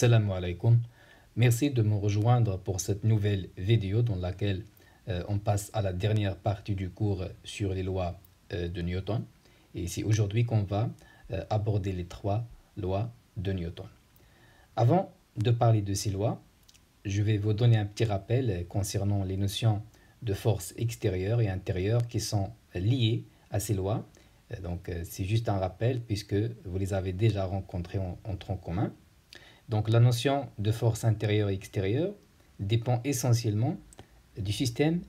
Salam alaikum. Merci de me rejoindre pour cette nouvelle vidéo dans laquelle on passe à la dernière partie du cours sur les lois de Newton. Et c'est aujourd'hui qu'on va aborder les 3 lois de Newton. Avant de parler de ces lois, je vais vous donner un petit rappel concernant les notions de force extérieure et intérieure qui sont liées à ces lois. Donc c'est juste un rappel puisque vous les avez déjà rencontrées en tronc commun. Donc la notion de force intérieure et extérieure dépend essentiellement du système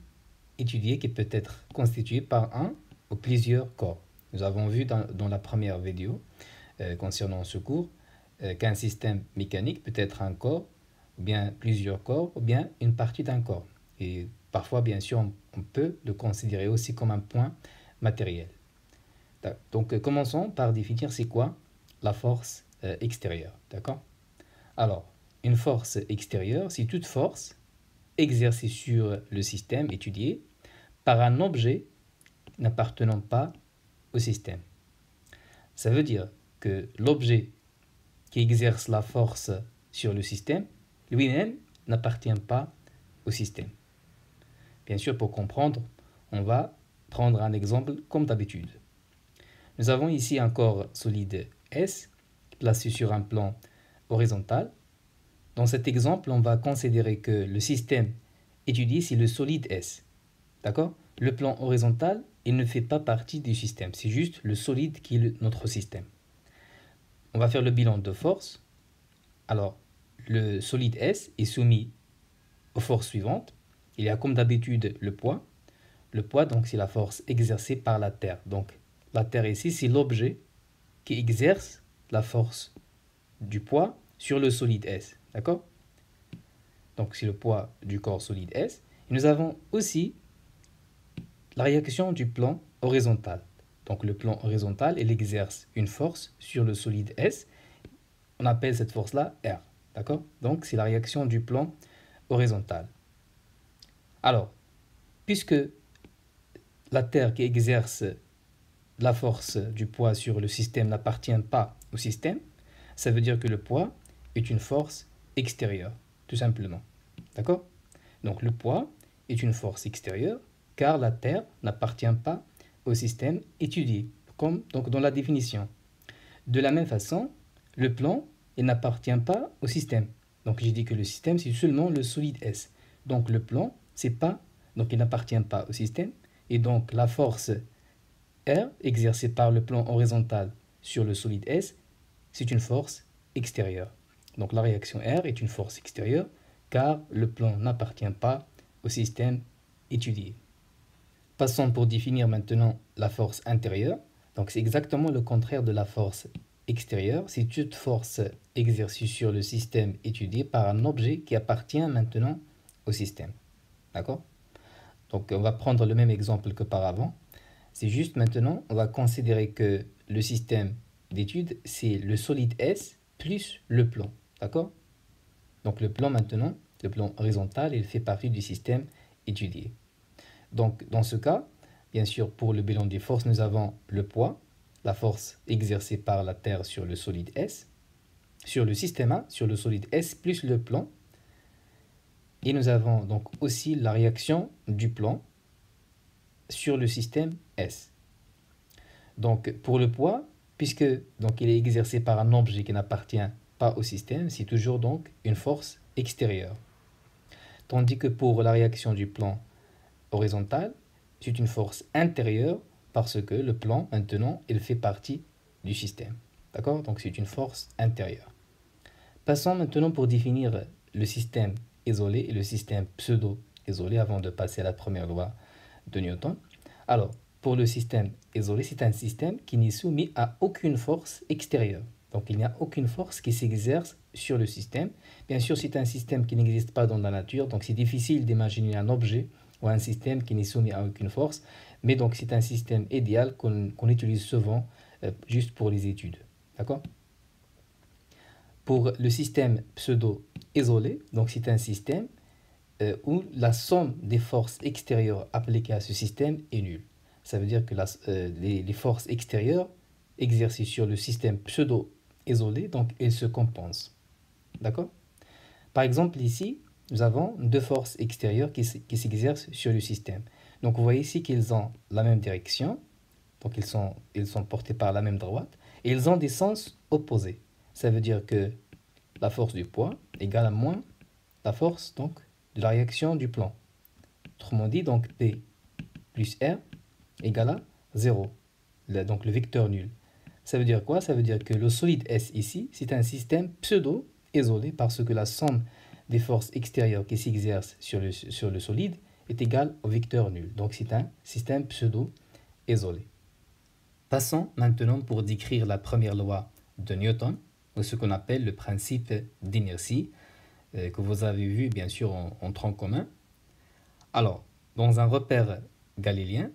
étudié qui peut être constitué par un ou plusieurs corps. Nous avons vu dans la première vidéo concernant ce cours qu'un système mécanique peut être un corps, ou bien plusieurs corps, ou bien une partie d'un corps. Et parfois, bien sûr, on peut le considérer aussi comme un point matériel. Donc commençons par définir c'est quoi la force extérieure. D'accord ? Alors, une force extérieure, c'est toute force exercée sur le système étudié par un objet n'appartenant pas au système. Ça veut dire que l'objet qui exerce la force sur le système, lui-même n'appartient pas au système. Bien sûr, pour comprendre, on va prendre un exemple comme d'habitude. Nous avons ici un corps solide S placé sur un plan horizontal. Dans cet exemple, on va considérer que le système étudié, c'est le solide S. D'accord ? Le plan horizontal, il ne fait pas partie du système. C'est juste le solide qui est notre système. On va faire le bilan de force. Alors, le solide S est soumis aux forces suivantes. Il y a comme d'habitude le poids. Le poids, donc, c'est la force exercée par la Terre. Donc, la Terre ici, c'est l'objet qui exerce la force du poids sur le solide S. D'accord ? Donc, c'est le poids du corps solide S. Et nous avons aussi la réaction du plan horizontal. Donc, le plan horizontal, il exerce une force sur le solide S. On appelle cette force-là R. D'accord ? Donc, c'est la réaction du plan horizontal. Alors, puisque la Terre qui exerce la force du poids sur le système n'appartient pas au système, ça veut dire que le poids est une force extérieure, tout simplement. D'accord ? Donc le poids est une force extérieure car la Terre n'appartient pas au système étudié, comme donc dans la définition. De la même façon, le plan il n'appartient pas au système. Donc j'ai dit que le système c'est seulement le solide S. Donc le plan c'est pas, donc il n'appartient pas au système et donc la force R exercée par le plan horizontal sur le solide S, c'est une force extérieure. Donc la réaction R est une force extérieure car le plan n'appartient pas au système étudié. Passons pour définir maintenant la force intérieure. Donc c'est exactement le contraire de la force extérieure. C'est toute force exercée sur le système étudié par un objet qui appartient maintenant au système. D'accord ? Donc on va prendre le même exemple qu'auparavant. C'est juste maintenant, on va considérer que le système d'étude, c'est le solide S plus le plan. D'accord ? Donc le plan maintenant, le plan horizontal, il fait partie du système étudié. Donc dans ce cas, bien sûr, pour le bilan des forces, nous avons le poids, la force exercée par la Terre sur le solide S, sur le système A, sur le solide S plus le plan. Et nous avons donc aussi la réaction du plan sur le système S. Donc pour le poids, puisque donc, il est exercé par un objet qui n'appartient pas au système, c'est toujours donc une force extérieure. Tandis que pour la réaction du plan horizontal, c'est une force intérieure parce que le plan, maintenant, il fait partie du système. D'accord ? Donc c'est une force intérieure. Passons maintenant pour définir le système isolé et le système pseudo-isolé avant de passer à la première loi de Newton. Alors, pour le système isolé, c'est un système qui n'est soumis à aucune force extérieure. Donc il n'y a aucune force qui s'exerce sur le système. Bien sûr, c'est un système qui n'existe pas dans la nature, donc c'est difficile d'imaginer un objet ou un système qui n'est soumis à aucune force, mais donc c'est un système idéal qu'on utilise souvent juste pour les études. D'accord ? Pour le système pseudo-isolé, donc c'est un système où la somme des forces extérieures appliquées à ce système est nulle. Ça veut dire que les forces extérieures exercées sur le système pseudo-isolé, donc elles se compensent. D'accord? Par exemple, ici, nous avons deux forces extérieures qui s'exercent sur le système. Donc, vous voyez ici qu'ils ont la même direction. Donc, ils sont portés par la même droite. Et ils ont des sens opposés. Ça veut dire que la force du poids égale à moins la force donc, de la réaction du plan. Autrement dit, donc P plus R égale à 0. Donc, le vecteur nul. Ça veut dire quoi? Ça veut dire que le solide S ici, c'est un système pseudo-isolé parce que la somme des forces extérieures qui s'exercent sur le solide est égale au vecteur nul. Donc c'est un système pseudo-isolé. Passons maintenant pour décrire la première loi de Newton, ou ce qu'on appelle le principe d'inertie, que vous avez vu bien sûr en tronc commun. Alors, dans un repère galiléen,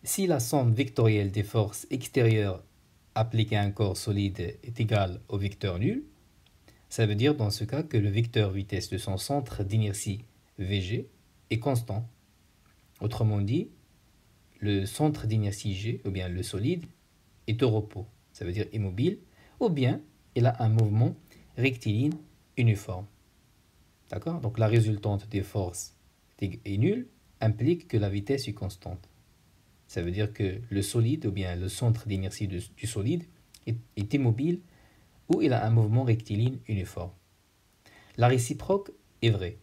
si la somme vectorielle des forces extérieures appliquées à un corps solide est égale au vecteur nul, ça veut dire dans ce cas que le vecteur vitesse de son centre d'inertie Vg est constant. Autrement dit, le centre d'inertie G, ou bien le solide, est au repos, ça veut dire immobile, ou bien il a un mouvement rectiligne uniforme. D'accord? Donc la résultante des forces est nulle, implique que la vitesse est constante. Ça veut dire que le solide, ou bien le centre d'inertie du solide, est immobile ou il a un mouvement rectiligne uniforme. La réciproque est vraie.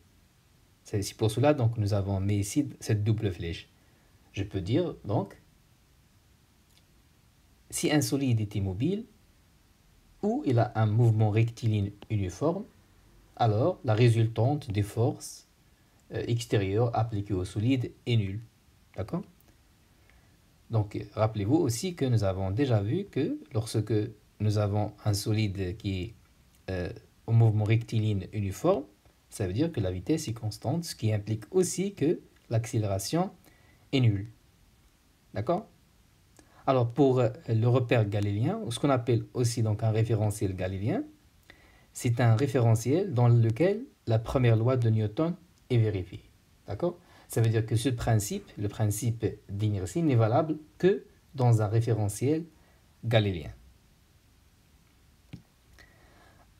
C'est pour cela donc nous avons mis ici cette double flèche. Je peux dire donc, si un solide est immobile ou il a un mouvement rectiligne uniforme, alors la résultante des forces extérieures appliquées au solide est nulle. D'accord? Donc rappelez-vous aussi que nous avons déjà vu que lorsque nous avons un solide qui est au mouvement rectiligne uniforme, ça veut dire que la vitesse est constante, ce qui implique aussi que l'accélération est nulle. D'accord? Alors pour le repère galilien, ou ce qu'on appelle aussi donc un référentiel galilien, c'est un référentiel dans lequel la première loi de Newton est vérifiée. D'accord? Ça veut dire que ce principe, le principe d'inertie, n'est valable que dans un référentiel galilien.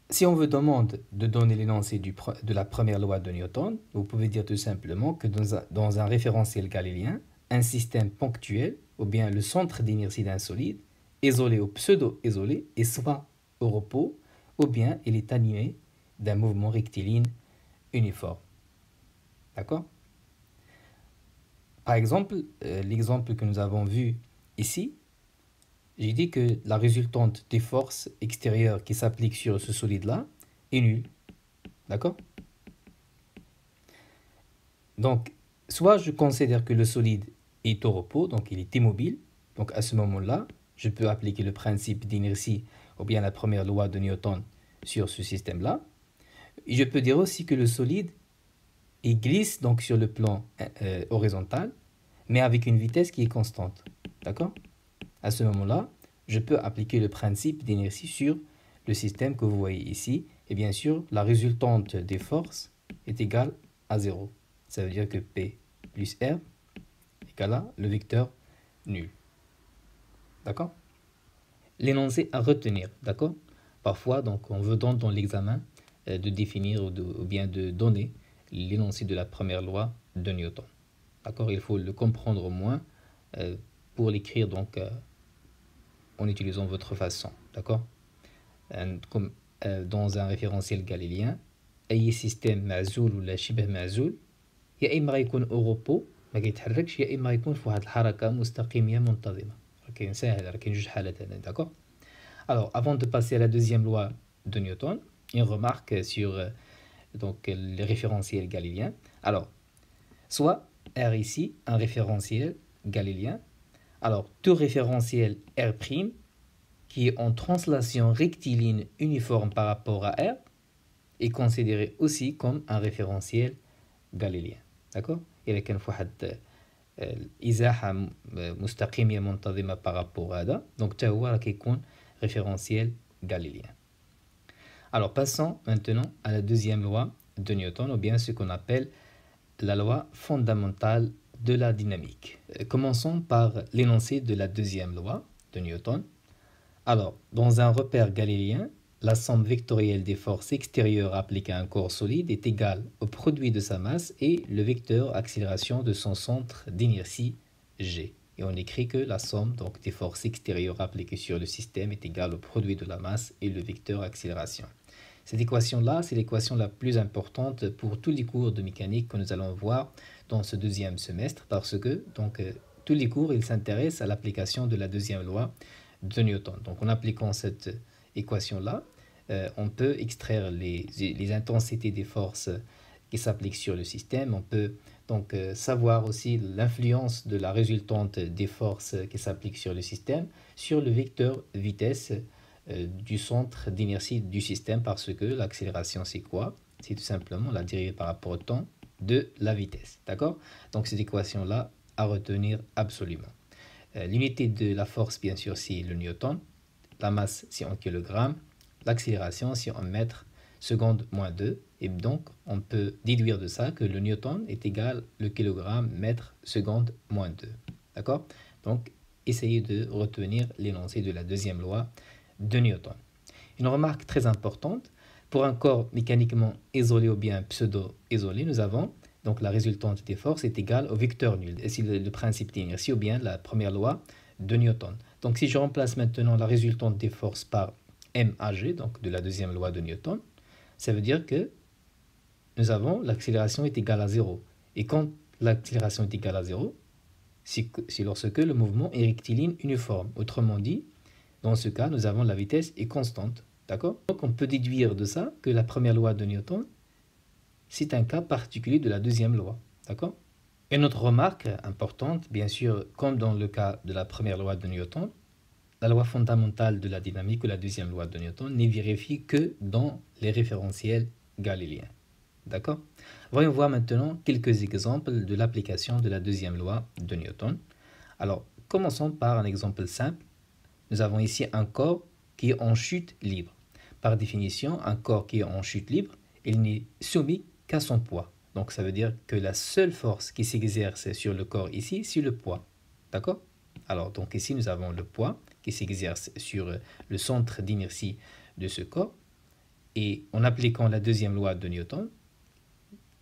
Si on vous demande de donner l'énoncé de la première loi de Newton, vous pouvez dire tout simplement que dans un référentiel galilien, un système ponctuel, ou bien le centre d'inertie d'un solide, isolé ou pseudo-isolé, est soit au repos, ou bien il est animé d'un mouvement rectiligne uniforme. D'accord? Par exemple, l'exemple que nous avons vu ici, j'ai dit que la résultante des forces extérieures qui s'appliquent sur ce solide-là est nulle. D'accord? Donc, soit je considère que le solide est au repos, donc il est immobile. Donc, à ce moment-là, je peux appliquer le principe d'inertie ou bien la première loi de Newton sur ce système-là. Et je peux dire aussi que le solide il glisse donc sur le plan horizontal, mais avec une vitesse qui est constante. D'accord? À ce moment-là, je peux appliquer le principe d'inertie sur le système que vous voyez ici. Et bien sûr, la résultante des forces est égale à 0. Ça veut dire que P plus R égale à le vecteur nul. D'accord? L'énoncé à retenir. D'accord? Parfois, donc, on veut dans l'examen de définir ou bien de donner l'énoncé de la première loi de Newton. D'accord? Il faut le comprendre au moins pour l'écrire donc en utilisant votre façon. D'accord? Comme dans un référentiel galilien, أي système معزول ولا شبه معزول يا إما غيكون au repos ما كيتحركش يا إما غيكون في واحد الحركة مستقيمية منتظمة. كاين ساهل كاين جوج حالات هنا. D'accord? Alors, avant de passer à la deuxième loi de Newton, une remarque sur donc, les référentiels galiléens. Alors, soit R ici, un référentiel galilien. Alors, tout référentiel R' qui est en translation rectiligne uniforme par rapport à R est considéré aussi comme un référentiel galilien. D'accord? إذا كان في واحد الإزاحة مستقيمة منتظمة par rapport à هذا donc حتى هو راه كيكون référentiel galilien. Alors passons maintenant à la deuxième loi de Newton, ou bien ce qu'on appelle la loi fondamentale de la dynamique. Commençons par l'énoncé de la deuxième loi de Newton. Alors, dans un repère galiléen, la somme vectorielle des forces extérieures appliquées à un corps solide est égale au produit de sa masse et le vecteur accélération de son centre d'inertie G. Et on écrit que la somme donc, des forces extérieures appliquées sur le système est égale au produit de la masse et le vecteur accélération. Cette équation-là, c'est l'équation la plus importante pour tous les cours de mécanique que nous allons voir dans ce deuxième semestre parce que tous les cours ils s'intéressent à l'application de la deuxième loi de Newton. Donc en appliquant cette équation-là, on peut extraire les intensités des forces qui s'appliquent sur le système. On peut donc savoir aussi l'influence de la résultante des forces qui s'appliquent sur le système sur le vecteur vitesse du centre d'inertie du système parce que l'accélération c'est quoi? C'est tout simplement la dérivée par rapport au temps de la vitesse. D'accord? Donc cette équation-là à retenir absolument. L'unité de la force, bien sûr, c'est le newton. La masse, c'est en kilogrammes. L'accélération, c'est en mètres seconde moins 2. Et donc, on peut déduire de ça que le newton est égal au kilogramme mètre seconde moins 2. D'accord? Donc, essayez de retenir l'énoncé de la deuxième loi de Newton. Une remarque très importante, pour un corps mécaniquement isolé ou bien pseudo-isolé, nous avons donc la résultante des forces est égale au vecteur nul. Et c'est le principe d'inertie ou bien la première loi de Newton. Donc si je remplace maintenant la résultante des forces par MAG, donc de la deuxième loi de Newton, ça veut dire que nous avons l'accélération est égale à 0. Et quand l'accélération est égale à 0, c'est lorsque le mouvement est rectiligne uniforme. Autrement dit, dans ce cas, nous avons la vitesse est constante. D'accord? Donc on peut déduire de ça que la première loi de Newton, c'est un cas particulier de la deuxième loi. D'accord? Une autre remarque importante, bien sûr, comme dans le cas de la première loi de Newton, la loi fondamentale de la dynamique ou la deuxième loi de Newton n'est vérifiée que dans les référentiels galiléens. D'accord? Voyons voir maintenant quelques exemples de l'application de la deuxième loi de Newton. Alors, commençons par un exemple simple. Nous avons ici un corps qui est en chute libre. Par définition, un corps qui est en chute libre, il n'est soumis qu'à son poids. Donc ça veut dire que la seule force qui s'exerce sur le corps ici, c'est le poids. D'accord? Alors donc ici nous avons le poids qui s'exerce sur le centre d'inertie de ce corps. Et en appliquant la deuxième loi de Newton,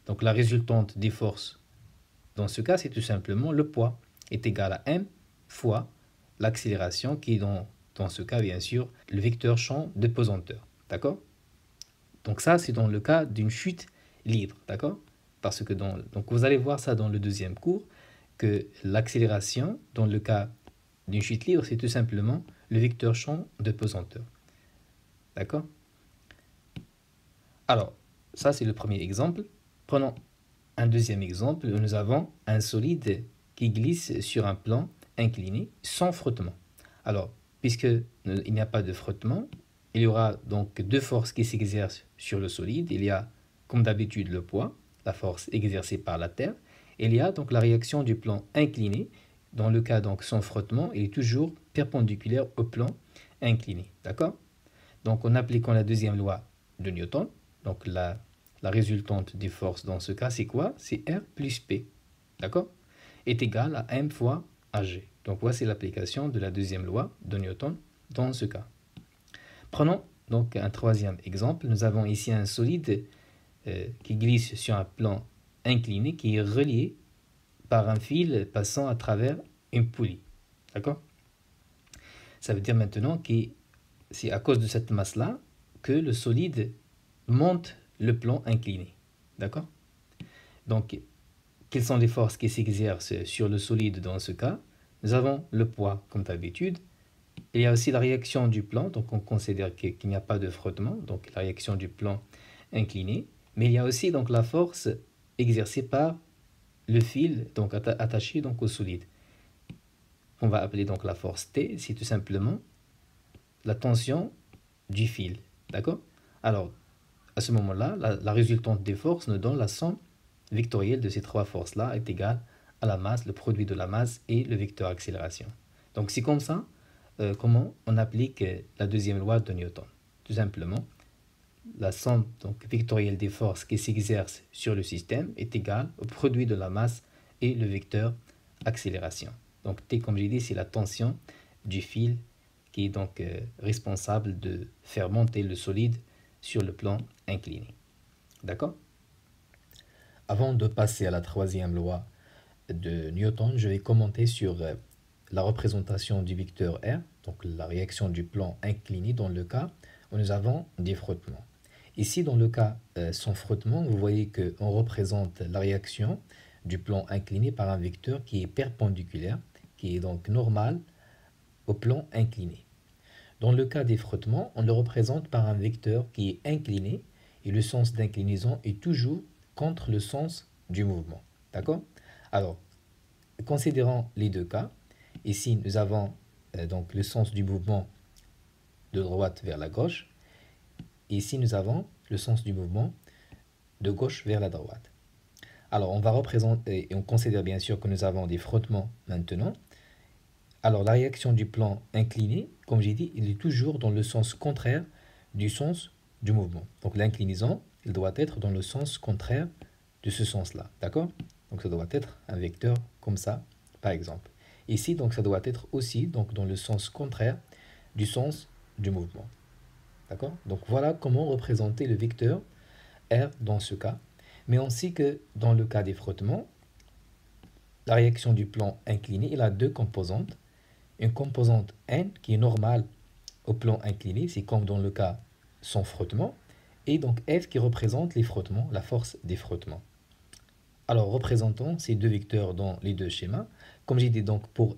donc la résultante des forces dans ce cas, c'est tout simplement le poids est égal à m fois l'accélération qui est dans ce cas, bien sûr, le vecteur champ de pesanteur. D'accord? Donc ça, c'est dans le cas d'une chute libre. D'accord? Parce que donc vous allez voir ça dans le deuxième cours, que l'accélération, dans le cas d'une chute libre, c'est tout simplement le vecteur champ de pesanteur. D'accord? Alors, ça c'est le premier exemple. Prenons un deuxième exemple où nous avons un solide qui glisse sur un plan incliné sans frottement. Alors, puisqu'il n'y a pas de frottement, il y aura donc deux forces qui s'exercent sur le solide. Il y a, comme d'habitude, le poids, la force exercée par la Terre. Et il y a donc la réaction du plan incliné. Dans le cas donc sans frottement, il est toujours perpendiculaire au plan incliné. D'accord? Donc en appliquant la deuxième loi de Newton, donc la résultante des forces dans ce cas, c'est quoi? C'est R plus P. D'accord? Est égal à M fois AG. Donc voici l'application de la deuxième loi de Newton dans ce cas. Prenons donc un troisième exemple. Nous avons ici un solide qui glisse sur un plan incliné qui est relié par un fil passant à travers une poulie. D'accord? Ça veut dire maintenant que c'est à cause de cette masse-là que le solide monte le plan incliné. D'accord? Donc, quelles sont les forces qui s'exercent sur le solide dans ce cas? Nous avons le poids, comme d'habitude. Il y a aussi la réaction du plan, donc on considère qu'il n'y a pas de frottement, donc la réaction du plan incliné. Mais il y a aussi donc la force exercée par le fil donc attaché donc au solide. On va appeler donc la force T, c'est tout simplement la tension du fil. D'accord? Alors, à ce moment-là, la résultante des forces nous donne la somme vectorielle de ces trois forces-là est égale à la masse, le produit de la masse et le vecteur accélération. Donc c'est comme ça comment on applique la deuxième loi de Newton. Tout simplement, la somme donc, vectorielle des forces qui s'exercent sur le système est égale au produit de la masse et le vecteur accélération. Donc T, comme j'ai dit, c'est la tension du fil qui est donc responsable de faire monter le solide sur le plan incliné. D'accord? Avant de passer à la troisième loi de Newton, je vais commenter sur la représentation du vecteur R, donc la réaction du plan incliné dans le cas où nous avons des frottements. Ici, dans le cas sans frottement, vous voyez qu'on représente la réaction du plan incliné par un vecteur qui est perpendiculaire, qui est donc normal au plan incliné. Dans le cas des frottements, on le représente par un vecteur qui est incliné et le sens d'inclinaison est toujours contre le sens du mouvement. D'accord? Alors, considérons les deux cas. Ici, nous avons donc le sens du mouvement de droite vers la gauche. Et ici, nous avons le sens du mouvement de gauche vers la droite. Alors, on va représenter, et on considère bien sûr que nous avons des frottements maintenant. Alors, la réaction du plan incliné, comme j'ai dit, il est toujours dans le sens contraire du sens du mouvement. Donc, l'inclinaison, il doit être dans le sens contraire de ce sens-là. D'accord? Donc, ça doit être un vecteur comme ça, par exemple. Ici, donc, ça doit être aussi donc, dans le sens contraire du sens du mouvement. D'accord? Donc, voilà comment représenter le vecteur R dans ce cas. Mais on sait que dans le cas des frottements, la réaction du plan incliné, il a deux composantes. Une composante N qui est normale au plan incliné, c'est comme dans le cas sans frottement, et donc F qui représente les frottements, la force des frottements. Alors, représentons ces deux vecteurs dans les deux schémas. Comme j'ai dit, donc pour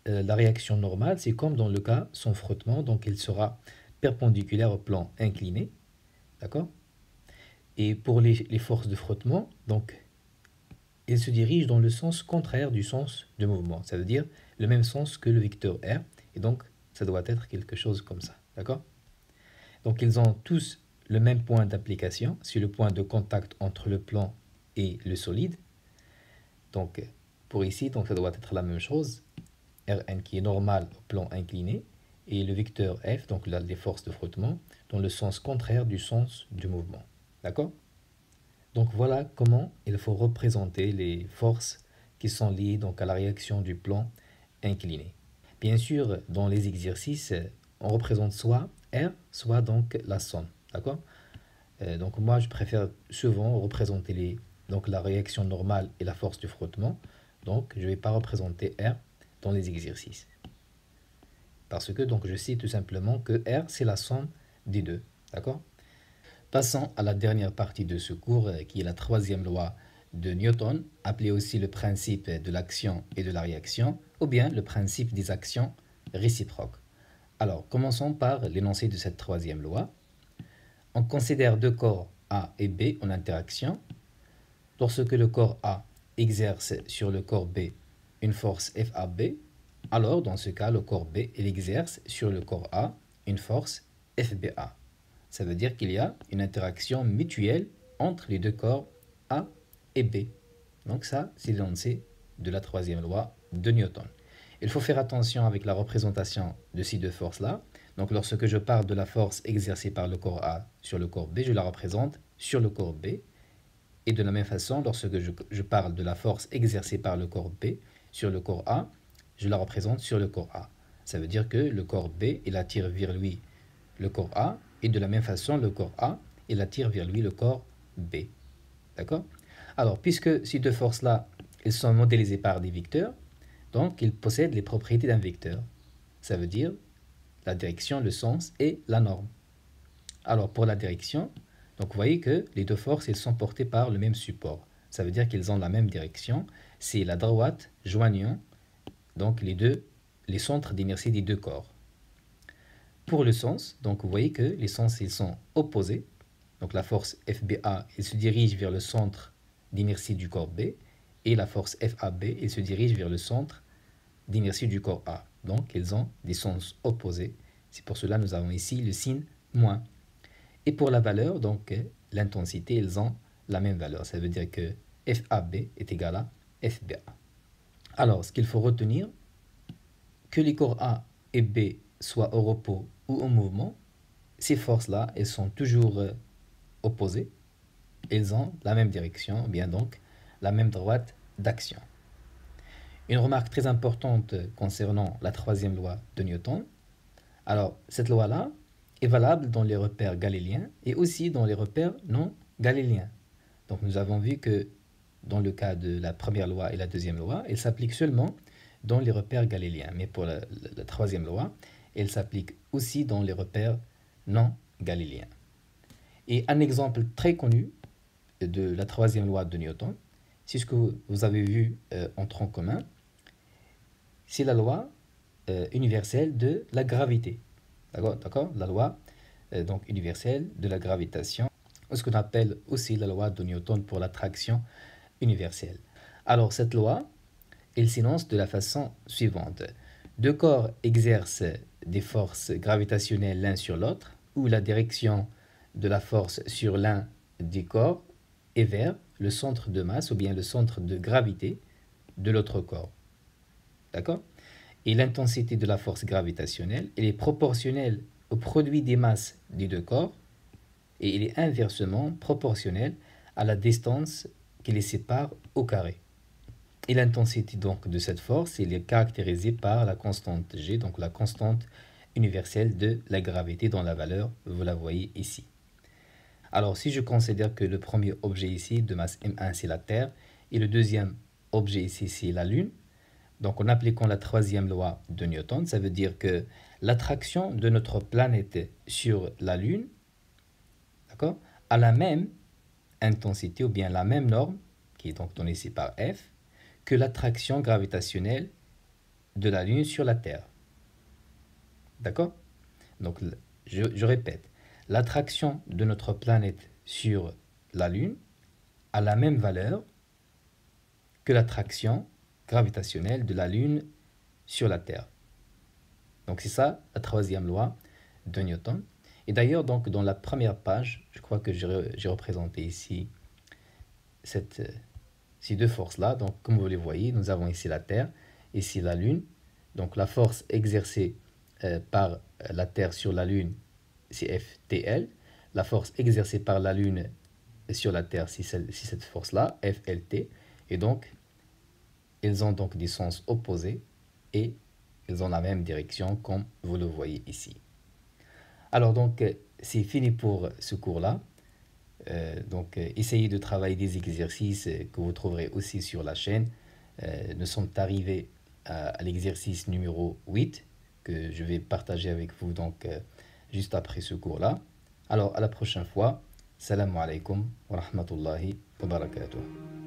la réaction normale, c'est comme dans le cas sans frottement, donc il sera perpendiculaire au plan incliné. D'accord? Et pour les forces de frottement, donc, il se dirige dans le sens contraire du sens de mouvement, ça veut dire le même sens que le vecteur R, et donc ça doit être quelque chose comme ça, d'accord? Donc ils ont tous le même point d'application, c'est le point de contact entre le plan et le solide. Donc pour ici, donc ça doit être la même chose, Rn qui est normal au plan incliné, et le vecteur F, donc là, les forces de frottement, dans le sens contraire du sens du mouvement, d'accord? Donc voilà comment il faut représenter les forces qui sont liées donc à la réaction du plan incliné. Bien sûr, dans les exercices, on représente soit R, soit donc la somme. D'accord? Donc moi, je préfère souvent représenter donc la réaction normale et la force du frottement. Donc je ne vais pas représenter R dans les exercices. Parce que donc je sais tout simplement que R, c'est la somme des deux. D'accord? Passons à la dernière partie de ce cours, qui est la troisième loi de Newton, appelée aussi le principe de l'action et de la réaction, ou bien le principe des actions réciproques. Alors, commençons par l'énoncé de cette troisième loi. On considère deux corps A et B en interaction. Lorsque le corps A exerce sur le corps B une force FAB, alors dans ce cas, le corps B il exerce sur le corps A une force FBA. Ça veut dire qu'il y a une interaction mutuelle entre les deux corps A et B. Donc ça, c'est l'énoncé de la troisième loi de Newton. Il faut faire attention avec la représentation de ces deux forces-là. Donc lorsque je parle de la force exercée par le corps A sur le corps B, je la représente sur le corps B. Et de la même façon, lorsque je parle de la force exercée par le corps B sur le corps A, je la représente sur le corps A. Ça veut dire que le corps B, il attire vers lui le corps A, et de la même façon, le corps A, il attire vers lui le corps B. D'accord? Alors, puisque ces deux forces-là, elles sont modélisées par des vecteurs, donc ils possèdent les propriétés d'un vecteur. Ça veut dire la direction, le sens et la norme. Alors, pour la direction, donc vous voyez que les deux forces, elles sont portées par le même support. Ça veut dire qu'ils ont la même direction. C'est la droite joignant donc les centres d'inertie des deux corps. Pour le sens, donc vous voyez que les sens ils sont opposés. Donc la force FBA elle se dirige vers le centre d'inertie du corps B et la force FAB elle se dirige vers le centre d'inertie du corps A. Donc ils ont des sens opposés. C'est pour cela que nous avons ici le signe moins. Et pour la valeur, donc l'intensité, ils ont la même valeur. Ça veut dire que FAB est égal à FBA. Alors, ce qu'il faut retenir, que les corps A et B soient au repos ou en mouvement, ces forces-là, elles sont toujours opposées. Elles ont la même direction, bien donc la même droite d'action. Une remarque très importante concernant la troisième loi de Newton, Alors, cette loi-là est valable dans les repères galiléens et aussi dans les repères non galiléens. Donc, nous avons vu que dans le cas de la première loi et la deuxième loi, elle s'applique seulement dans les repères galiléens. Mais pour la troisième loi, elle s'applique aussi dans les repères non galiléens. Et un exemple très connu de la troisième loi de Newton, c'est ce que vous avez vu en tronc commun, c'est la loi universelle de la gravité. D'accord? La loi donc universelle de la gravitation, ce qu'on appelle aussi la loi de Newton pour l'attraction universelle. Alors cette loi, elle s'énonce de la façon suivante. Deux corps exercent des forces gravitationnelles l'un sur l'autre, où la direction de la force sur l'un des corps est vers le centre de masse ou bien le centre de gravité de l'autre corps. D'accord? Et l'intensité de la force gravitationnelle, elle est proportionnelle au produit des masses des deux corps et elle est inversement proportionnelle à la distance qui les sépare au carré. Et l'intensité donc de cette force, elle est caractérisée par la constante G, donc la constante universelle de la gravité dont la valeur, vous la voyez ici. Alors si je considère que le premier objet ici de masse M1 c'est la Terre et le deuxième objet ici c'est la Lune, donc en appliquant la troisième loi de Newton, ça veut dire que l'attraction de notre planète sur la Lune, d'accord, a la même intensité ou bien la même norme, qui est donc donnée ici par F, que l'attraction gravitationnelle de la Lune sur la Terre. D'accord? Donc je répète, l'attraction de notre planète sur la Lune a la même valeur que l'attraction gravitationnelle de la Lune sur la Terre. Donc c'est ça la troisième loi de Newton. Et d'ailleurs, donc dans la première page, je crois que j'ai représenté ici ces deux forces-là. Donc comme vous les voyez, nous avons ici la Terre, ici la Lune. Donc la force exercée par la Terre sur la Lune, c'est FTL. La force exercée par la Lune sur la Terre, c'est cette force-là, FLT. Et donc, ils ont donc des sens opposés et ils ont la même direction comme vous le voyez ici. Alors donc, c'est fini pour ce cours-là. Essayez de travailler des exercices que vous trouverez aussi sur la chaîne. Nous sommes arrivés à l'exercice numéro 8 que je vais partager avec vous donc juste après ce cours-là. Alors à la prochaine fois. Salam alaikum wa rahmatullahi wa barakatuh.